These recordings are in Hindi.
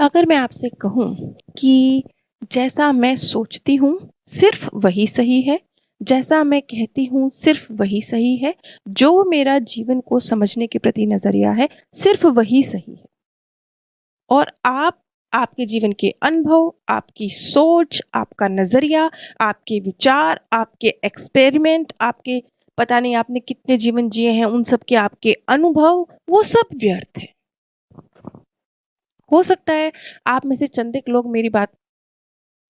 अगर मैं आपसे कहूँ कि जैसा मैं सोचती हूँ सिर्फ वही सही है, जैसा मैं कहती हूँ सिर्फ वही सही है, जो मेरा जीवन को समझने के प्रति नज़रिया है सिर्फ वही सही है। और आपके जीवन के अनुभव, आपकी सोच, आपका नज़रिया, आपके विचार, आपके एक्सपेरिमेंट, आपके पता नहीं आपने कितने जीवन जिए हैं, उन सब के आपके अनुभव, वो सब व्यर्थ है। हो सकता है आप में से चंद एक लोग मेरी बात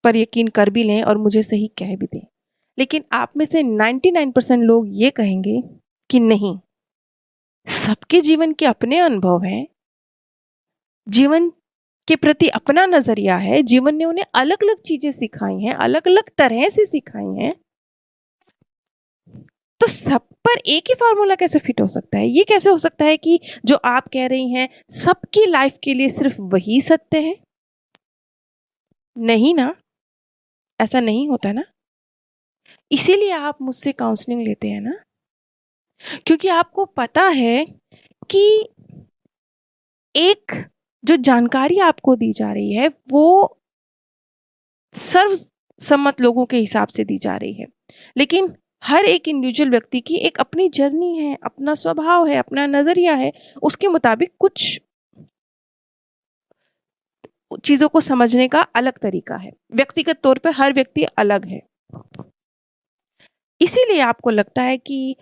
पर यकीन कर भी लें और मुझे सही कह भी दें। लेकिन आप में से 99% लोग ये कहेंगे कि नहीं, सबके जीवन के अपने अनुभव हैं, जीवन के प्रति अपना नज़रिया है, जीवन ने उन्हें अलग-अलग चीज़ें सिखाई हैं, अलग-अलग तरह से सिखाई हैं। तो सब पर एक ही फ़ॉर्मूला कैसे फिट हो सकता है? ये कैसे हो सकता है कि जो आप कह रही हैं, सबकी लाइफ़ के लिए सिर्फ़ वही सत्य है? नहीं ना, ऐसा नहीं होता ना। इसीलिए आप मुझसे काउंसलिंग लेते हैं ना, क्योंकि आपको पता है कि एक जो जानकारी आपको दी जा रही है वो सर्वसम्मत लोगों के हिसाब से दी जा रही है, लेकिन हर एक इंडिविजुअल व्यक्ति की एक अपनी जर्नी है, अपना स्वभाव है, अपना नजरिया है, उसके मुताबिक कुछ चीजों को समझने का अलग तरीका है। व्यक्तिगत तौर पे हर व्यक्ति अलग है। इसीलिए आपको लगता है कि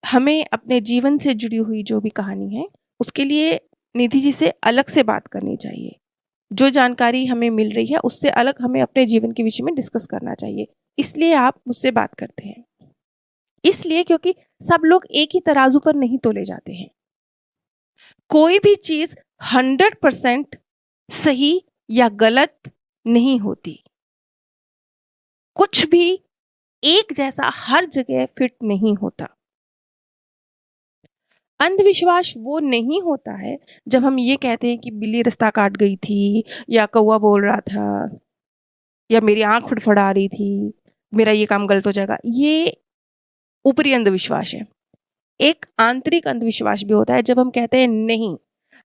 हमें अपने जीवन से जुड़ी हुई जो भी कहानी है उसके लिए निधि जी से अलग से बात करनी चाहिए। जो जानकारी हमें मिल रही है उससे अलग हमें अपने जीवन के विषय में डिस्कस करना चाहिए। इसलिए आप मुझसे बात करते हैं। इसलिए क्योंकि सब लोग एक ही तराजू पर नहीं तोले जाते हैं। कोई भी चीज 100% सही या गलत नहीं होती। कुछ भी एक जैसा हर जगह फिट नहीं होता। अंधविश्वास वो नहीं होता है जब हम ये कहते हैं कि बिल्ली रास्ता काट गई थी, या कौवा बोल रहा था, या मेरी आंख फड़फड़ा रही थी, मेरा ये काम गलत हो जाएगा। ये ऊपरी अंधविश्वास है। एक आंतरिक अंधविश्वास भी होता है जब हम कहते हैं नहीं,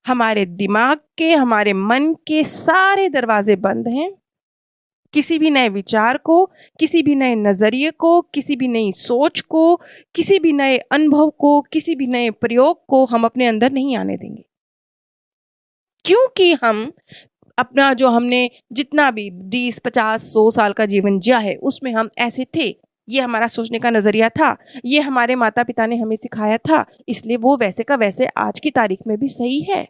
हमारे दिमाग के, हमारे मन के सारे दरवाजे बंद हैं। किसी भी नए विचार को, किसी भी नए नजरिए को, किसी भी नई सोच को, किसी भी नए अनुभव को, किसी भी नए प्रयोग को हम अपने अंदर नहीं आने देंगे। क्योंकि हम अपना जो हमने जितना भी 20, 50, 100 साल का जीवन जिया है उसमें हम ऐसे थे। ये हमारा सोचने का नजरिया था, ये हमारे माता पिता ने हमें सिखाया था, इसलिए वो वैसे का वैसे आज की तारीख में भी सही है।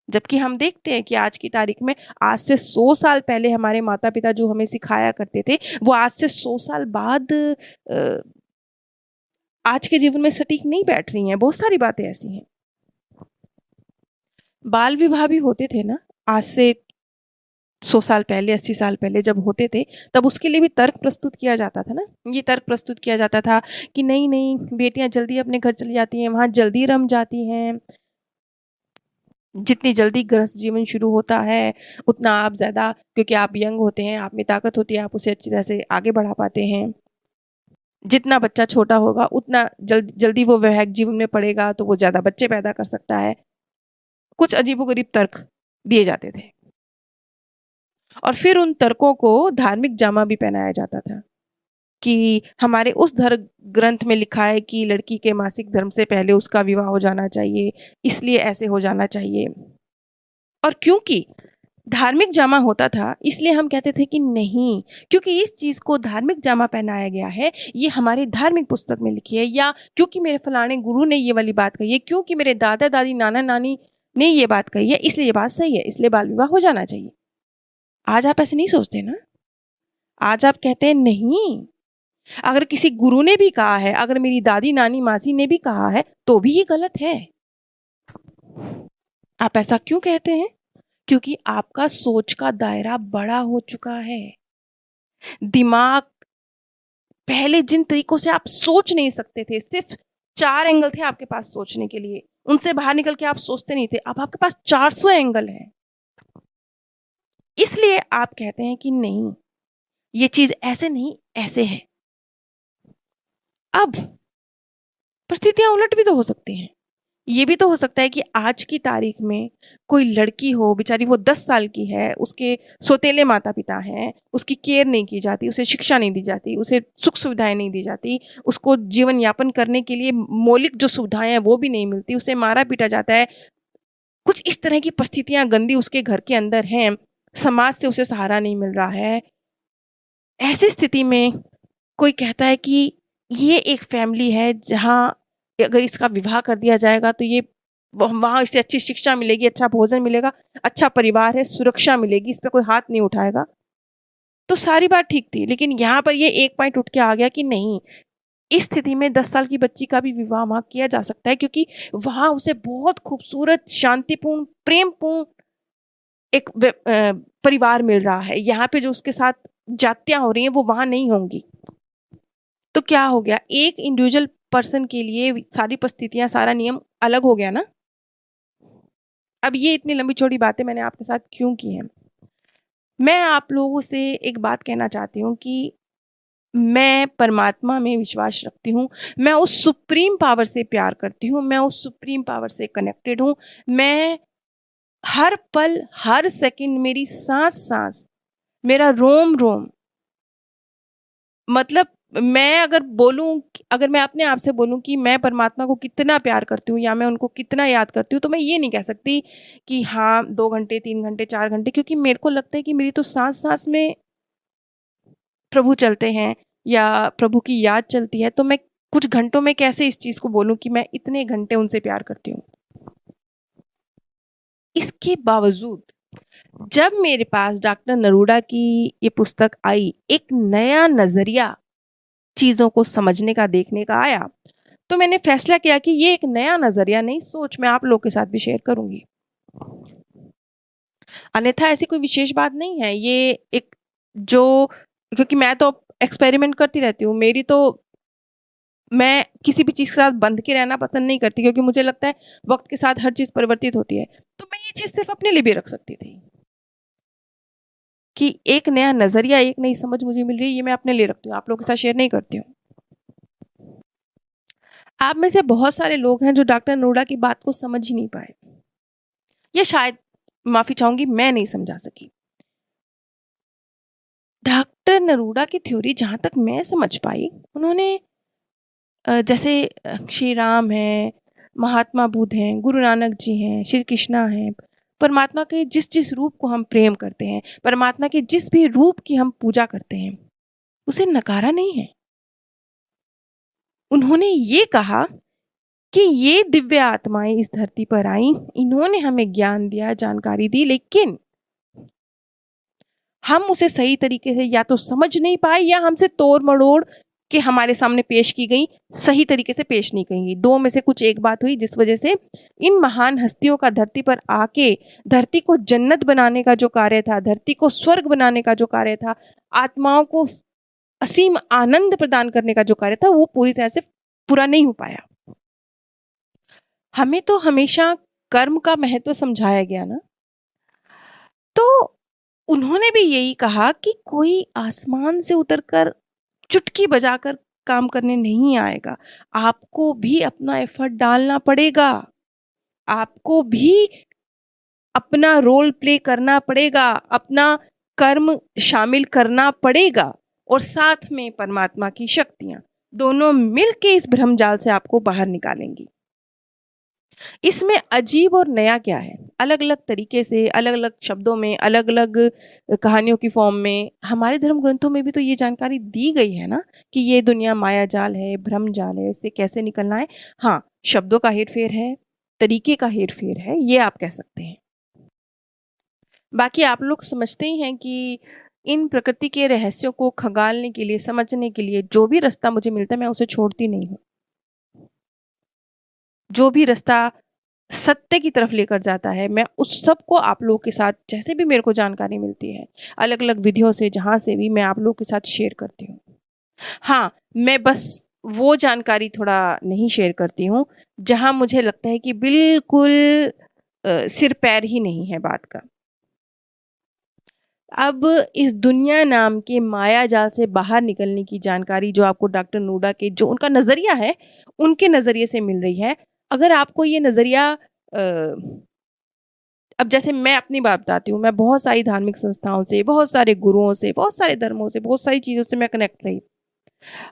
जबकि हम देखते हैं कि आज की तारीख में आज से 100 साल पहले हमारे माता पिता जो हमें सिखाया करते थे वो आज से 100 साल बाद आज के जीवन में सटीक नहीं बैठ रही हैं। बहुत सारी बातें ऐसी हैं। बाल विवाह भी होते थे ना, आज से 100 साल पहले, 80 साल पहले जब होते थे, तब उसके लिए भी तर्क प्रस्तुत किया जाता था ना। ये तर्क प्रस्तुत किया जाता था कि नहीं नहीं, बेटियां जल्दी अपने घर चली जाती हैं, वहां जल्दी रम जाती हैं, जितनी जल्दी गृहस्थ जीवन शुरू होता है उतना आप ज्यादा, क्योंकि आप यंग होते हैं, आप में ताकत होती है, आप उसे अच्छी तरह से आगे बढ़ा पाते हैं। जितना बच्चा छोटा होगा उतना जल्दी वो वैवाहिक जीवन में पड़ेगा तो वो ज्यादा बच्चे पैदा कर सकता है। कुछ अजीबोगरीब तर्क दिए जाते थे और फिर उन तर्कों को धार्मिक जामा भी पहनाया जाता था कि हमारे उस धर्म ग्रंथ में लिखा है कि लड़की के मासिक धर्म से पहले उसका विवाह हो जाना चाहिए, इसलिए ऐसे हो जाना चाहिए। और क्योंकि धार्मिक जामा होता था इसलिए हम कहते थे कि नहीं, क्योंकि इस चीज को धार्मिक जामा पहनाया गया है, ये हमारी धार्मिक पुस्तक में लिखी है, या क्योंकि मेरे फलाने गुरु ने ये वाली बात कही है, क्योंकि मेरे दादा दादी नाना नानी ने ये बात कही है, इसलिए ये बात सही है, इसलिए बाल विवाह हो जाना चाहिए। आज आप ऐसे नहीं सोचते ना। आज आप कहते हैं नहीं, अगर किसी गुरु ने भी कहा है, अगर मेरी दादी नानी मासी ने भी कहा है तो भी ये गलत है। आप ऐसा क्यों कहते हैं? क्योंकि आपका सोच का दायरा बड़ा हो चुका है। दिमाग पहले जिन तरीकों से आप सोच नहीं सकते थे, सिर्फ 4 एंगल थे आपके पास सोचने के लिए, उनसे बाहर निकल के आप सोचते नहीं थे। अब आपके पास 400 एंगल है। इसलिए आप कहते हैं कि नहीं, ये चीज ऐसे नहीं ऐसे है। अब परिस्थितियां उलट भी तो हो सकती हैं। ये भी तो हो सकता है कि आज की तारीख में कोई लड़की हो, बेचारी वो 10 साल की है, उसके सौतेले माता-पिता हैं, उसकी केयर नहीं की जाती, उसे शिक्षा नहीं दी जाती, उसे सुख-सुविधाएँ नहीं दी जाती, उसको जीवन यापन करने के लिए मौलिक जो सुविधाएँ हैं वो भी नहीं मिलती, उसे मारा-पीटा जाता है। कुछ इस तरह की परिस्थितियाँ गंदी उसके घर के अंदर हैं, समाज से उसे सहारा नहीं मिल रहा है। ऐसी स्थिति में कोई कहता है कि ये एक फैमिली है जहाँ अगर इसका विवाह कर दिया जाएगा तो ये वहाँ इसे अच्छी शिक्षा मिलेगी, अच्छा भोजन मिलेगा, अच्छा परिवार है, सुरक्षा मिलेगी, इस पे कोई हाथ नहीं उठाएगा। तो सारी बात ठीक थी, लेकिन यहाँ पर ये एक पॉइंट उठ के आ गया कि नहीं, इस स्थिति में 10 साल की बच्ची का भी विवाह वहाँ किया जा सकता है क्योंकि वहाँ उसे बहुत खूबसूरत, शांतिपूर्ण, प्रेमपूर्ण एक परिवार मिल रहा है। यहाँ पे जो उसके साथ जातियाँ हो रही हैं वो वहाँ नहीं होंगी। तो क्या हो गया, एक इंडिविजुअल पर्सन के लिए सारी परिस्थितियाँ, सारा नियम अलग हो गया ना। अब ये इतनी लंबी चौड़ी बातें मैंने आपके साथ क्यों की हैं? मैं आप लोगों से एक बात कहना चाहती हूँ कि मैं परमात्मा में विश्वास रखती हूँ, मैं उस सुप्रीम पावर से प्यार करती हूँ, मैं उस सुप्रीम पावर से कनेक्टेड हूँ। मैं हर पल, हर सेकंड, मेरी साँस-साँस, मेरा रोम-रोम, मतलब मैं अगर मैं अपने आप से बोलूँ कि मैं परमात्मा को कितना प्यार करती हूँ या मैं उनको कितना याद करती हूँ, तो मैं ये नहीं कह सकती कि हाँ 2 घंटे, 3 घंटे, 4 घंटे, क्योंकि मेरे को लगता है कि मेरी तो साँस-साँस में प्रभु चलते हैं या प्रभु की याद चलती है, तो मैं कुछ घंटों में कैसे इस चीज़ को बोलूँ कि मैं इतने घंटे उनसे प्यार करती हूँ। इसके बावजूद जब मेरे पास डॉक्टर नरूडा की ये पुस्तक आई, एक नया नज़रिया चीज़ों को समझने का, देखने का आया, तो मैंने फैसला किया कि ये एक नया नज़रिया नहीं, सोच मैं आप लोगों के साथ भी शेयर करूँगी। अन्यथा ऐसी कोई विशेष बात नहीं है, ये एक जो क्योंकि मैं तो एक्सपेरिमेंट करती रहती हूँ, मैं किसी भी चीज़ के साथ बंध के रहना पसंद नहीं करती क्योंकि मुझे लगता है वक़्त के साथ हर चीज़ परिवर्तित होती है। तो मैं ये चीज़ सिर्फ़ अपने लिए भी रख सकती थी कि एक नया नज़रिया, एक नई समझ मुझे मिल रही है, ये मैं अपने लिए रखती हूँ, आप लोगों के साथ शेयर नहीं करती हूँ। आप में से बहुत सारे लोग हैं जो डॉक्टर नरूडा की बात को समझ ही नहीं पाए, या शायद माफ़ी चाहूँगी, मैं नहीं समझा सकी। डॉक्टर नरूडा की थ्योरी जहाँ तक मैं समझ पाई, उन्होंने जैसे श्री राम हैं, महात्मा बुद्ध हैं, गुरु नानक जी हैं, श्री कृष्णा हैं, परमात्मा के जिस-जिस रूप को हम प्रेम करते हैं, परमात्मा के जिस भी रूप की हम पूजा करते हैं, उसे नकारा नहीं है। उन्होंने ये कहा कि ये दिव्य आत्माएँ इस धरती पर आईं, इन्होंने हमें ज्ञान दिया, जानकारी दी, लेकिन हम उसे सही तरीके से या तो समझ नहीं पाए या हमसे तोड़-मड़ोड़ के हमारे सामने पेश की गई, सही तरीके से पेश नहीं की गई। 2 में से कुछ एक बात हुई जिस वजह से इन महान हस्तियों का धरती पर आके धरती को जन्नत बनाने का जो कार्य था, धरती को स्वर्ग बनाने का जो कार्य था, आत्माओं को असीम आनंद प्रदान करने का जो कार्य था, वो पूरी तरह से पूरा नहीं हो पाया। हमें तो हमेशा कर्म का महत्व समझाया गया ना। तो उन्होंने भी यही कहा कि कोई आसमान से उतरकर चुटकी बजाकर काम करने नहीं आएगा। आपको भी अपना एफर्ट डालना पड़ेगा। आपको भी अपना रोल प्ले करना पड़ेगा, अपना कर्म शामिल करना पड़ेगा और साथ में परमात्मा की शक्तियाँ, दोनों मिलके इस भ्रमजाल से आपको बाहर निकालेंगी। इसमें अजीब और नया क्या है? अलग-अलग तरीके से, अलग-अलग शब्दों में, अलग-अलग कहानियों की फ़ॉर्म में हमारे धर्म ग्रंथों में भी तो ये जानकारी दी गई है ना कि ये दुनिया मायाजाल है, भ्रमजाल है, इससे कैसे निकलना है। हाँ, शब्दों का हेर-फेर है, तरीके का हेर-फेर है, ये आप कह सकते हैं। बाकी आप लोग समझते ही हैं कि इन प्रकृति के रहस्यों को खंगालने के लिए, समझने के लिए जो भी रास्ता मुझे मिलता है, मैं उसे छोड़ती नहीं हूँ। जो भी रास्ता सत्य की तरफ लेकर जाता है, मैं उस सब को आप लोगों के साथ जैसे भी मेरे को जानकारी मिलती है, अलग-अलग विधियों से जहाँ से भी मैं आप लोगों के साथ शेयर करती हूँ। हाँ, मैं बस वो जानकारी थोड़ा नहीं शेयर करती हूँ, जहाँ मुझे लगता है कि बिल्कुल सिर-पैर ही नहीं है बात का। अब इस दुनिया नाम के मायाजाल से बाहर निकलने की जानकारी जो आपको डॉक्टर नूडा के जो उनका नज़रिया है, उनके नज़रिए से मिल रही है। अगर आपको ये नज़रिया अब जैसे मैं अपनी बात बताती हूँ, मैं बहुत सारी धार्मिक संस्थाओं से, बहुत सारे गुरुओं से, बहुत सारे धर्मों से, बहुत सारी चीज़ों से मैं कनेक्ट रही।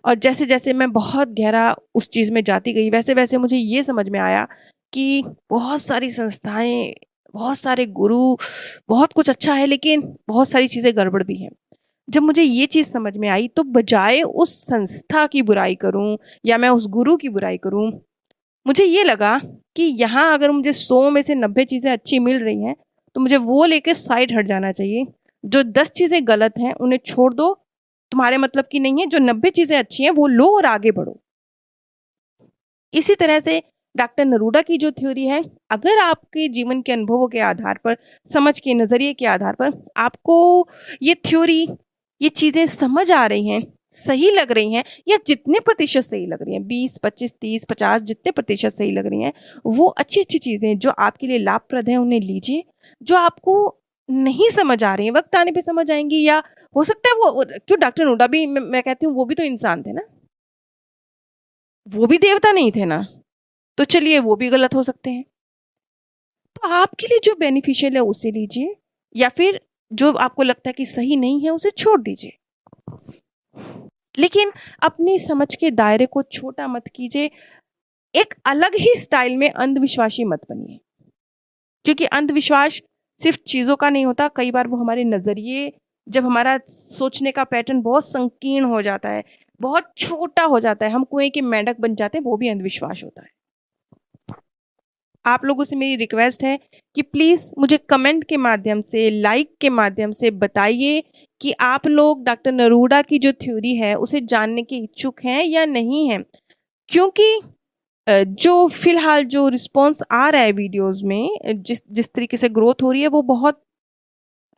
और जैसे-जैसे मैं बहुत गहरा उस चीज़ में जाती गई, वैसे-वैसे मुझे ये समझ में आया कि बहुत सारी संस्थाएँ, बहुत सारे गुरु, बहुत कुछ अच्छा है, लेकिन बहुत सारी चीज़ें गड़बड़ भी हैं। जब मुझे ये चीज़ समझ में आई, तो बजाए उस संस्था की बुराई करूँ या मैं उस गुरु की बुराई करूँ, मुझे ये लगा कि यहाँ अगर मुझे 100 में से 90 चीज़ें अच्छी मिल रही हैं, तो मुझे वो लेके साइड हट जाना चाहिए। जो 10 चीज़ें गलत हैं, उन्हें छोड़ दो, तुम्हारे मतलब की नहीं है। जो 90 चीज़ें अच्छी हैं, वो लो और आगे बढ़ो। इसी तरह से डॉक्टर नरूडा की जो थ्योरी है, अगर आपके जीवन के अनुभवों के आधार पर, समझ के नज़रिए के आधार पर आपको ये थ्योरी, ये चीज़ें समझ आ रही हैं, सही लग रही हैं या जितने प्रतिशत सही लग रही हैं, 20, 25, 30, 50 जितने प्रतिशत सही लग रही हैं, वो अच्छी-अच्छी चीज़ें जो आपके लिए लाभप्रद हैं, उन्हें लीजिए। जो आपको नहीं समझ आ रही हैं, वक़्त आने पे समझ आएँगी या हो सकता है वो क्यों डॉक्टर नरूडा भी मैं कहती हूँ वो भी तो इंसान थे ना? वो भी देवता नहीं थे ना? तो चलिए वो भी गलत हो सकते हैं। तो आपके लिए जो बेनिफिशियल है उसे लीजिए या फिर जो आपको लगता है कि सही नहीं है उसे छोड़ दीजिए। लेकिन अपनी समझ के दायरे को छोटा मत कीजिए। एक अलग ही स्टाइल में अंधविश्वासी मत बनिए। क्योंकि अंधविश्वास सिर्फ चीज़ों का नहीं होता, कई बार वो हमारे नज़रिए, जब हमारा सोचने का पैटर्न बहुत संकीर्ण हो जाता है, बहुत छोटा हो जाता है, हम कुएँ के मेंढक बन जाते हैं, वो भी अंधविश्वास होता है। आप लोगों से मेरी रिक्वेस्ट है कि प्लीज़ मुझे कमेंट के माध्यम से, लाइक के माध्यम से बताइए कि आप लोग डॉक्टर नरूडा की जो थ्योरी है, उसे जानने के इच्छुक हैं या नहीं हैं? क्योंकि जो फ़िलहाल जो रिस्पॉन्स आ रहा है वीडियोज़ में, जिस जिस तरीके से ग्रोथ हो रही है, वो बहुत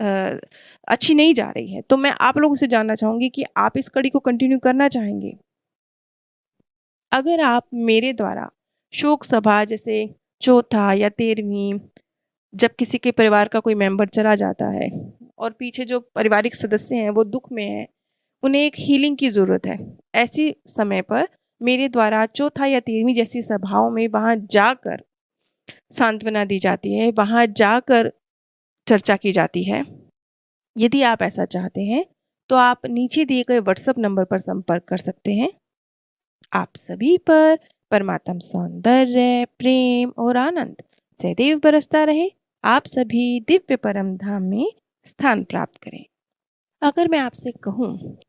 अ, अच्छी नहीं जा रही है। तो मैं आप लोगों से जानना चाहूँगी कि आप इस कड़ी को कंटिन्यू करना चाहेंगे? अगर आप मेरे द्वारा शोक सभा जैसे चौथा या 13वीं, जब किसी के परिवार का कोई मेंबर चला जाता है और पीछे जो पारिवारिक सदस्य हैं वो दुःख में हैं, उन्हें एक हीलिंग की ज़रूरत है। ऐसी समय पर मेरे द्वारा चौथा या 13वीं जैसी सभाओं में वहाँ जाकर सांत्वना दी जाती है, वहाँ जाकर चर्चा की जाती है। यदि आप ऐसा चाहते हैं, तो आप नीचे दिए गए व्हाट्सएप नंबर पर संपर्क कर सकते हैं। आप सभी पर परमात्म सौंदर्य, प्रेम और आनंद सदैव बरसता रहे। आप सभी दिव्य परम धाम में स्थान प्राप्त करें। अगर मैं आपसे कहूँ